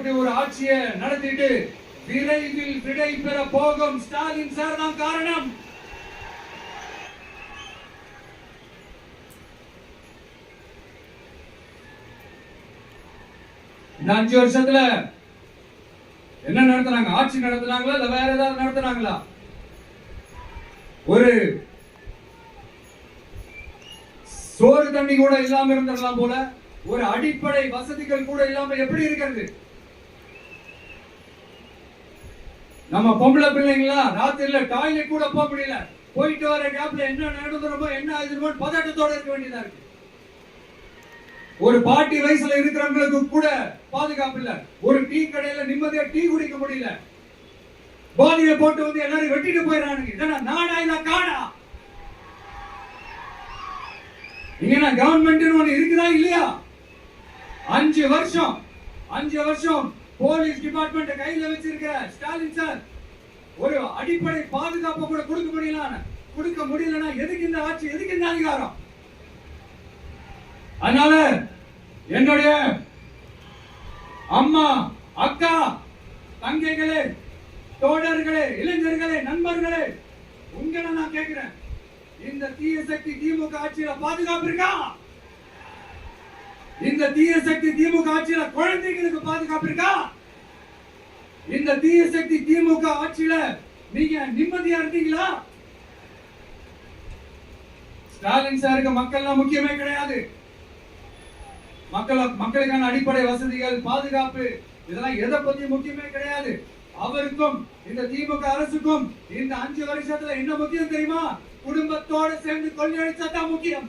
இப்படி ஒரு ஆட்சியை நடத்திட்டு விரைவில் விடை பெற போகும் ஸ்டாலின் சார் தான் காரணம். இந்த 5 வருஷத்துல என்ன நடத்தினாங்க? ஆட்சி நடத்தினாங்களா இல்ல வேற ஏதாவது நடத்தினாங்களா? ஒரு சோறு தண்ணி கூட இல்லாம இருந்திரலாம் போல, ஒரு அடிப்படை வசதிகள் கூட இல்லாம எப்படி இருக்கிறது? நம்ம பொம்பளை பிள்ளைங்களா ராத்திரில டாய்லெட் கூட போக முடியல. போயிட்டு வர கேப்ல என்ன நடந்துருமோ என்ன ஆகுதுமோ பதட்டத்தோட இருக்க வேண்டியதா இருக்கு. ஒரு பாட்டி வயசுல இருக்கிறவங்களுக்கு கூட பாதுகாப்பு இல்ல. ஒரு டீ கடையில நிம்மதியா டீ குடிக்க முடியல. போதையை போட்டு வந்து எல்லாரும் வெட்டிட்டு போயிடறானுங்க. இதெல்லாம் நாடா இல்ல காடா? இங்க கவர்மெண்ட் ஒண்ணு இருக்குதா இல்லையா? 5 வருஷம் போலீஸ் டிபார்ட்மெண்ட் கையில வச்சிருக்கிற ஸ்டாலின் சார் ஒரு அடிப்படை பாதுகாப்பு கூட கொடுக்க முடியலன்னா எதுக்கு இந்த ஆட்சி, எதுக்கு இந்த அதிகாரம்? அதனால என்னுடைய அம்மா, அக்கா, தங்கைகளே, தோழர்களே, இளைஞர்களே, நண்பர்களே, உங்களை நான் கேட்கிறேன், இந்த தீய சக்தி திமுக ஆட்சியில பாதுகாப்பு இருக்கா? இந்த தீய சக்தி திமுக ஆட்சியில குழந்தைகளுக்கு பாதுகாப்பு இருக்கா? இந்த தீய சக்தி திமுக ஆட்சியில நீங்க நிம்மதியா இருந்தீங்களா? ஸ்டாலின் சாருக்கு மக்கள்லாம் முக்கியமே கிடையாது. மக்களுக்கான அடிப்படை வசதிகள், பாதுகாப்பு, இதெல்லாம் எதை பத்தி முக்கியமே கிடையாது. அவருக்கும் இந்த திமுக அரசுக்கும் இந்த 5 வருஷத்துல என்ன முக்கியம் தெரியுமா? குடும்பத்தோட சேர்ந்து கொள்ளையடிச்சா தான் முக்கியம்.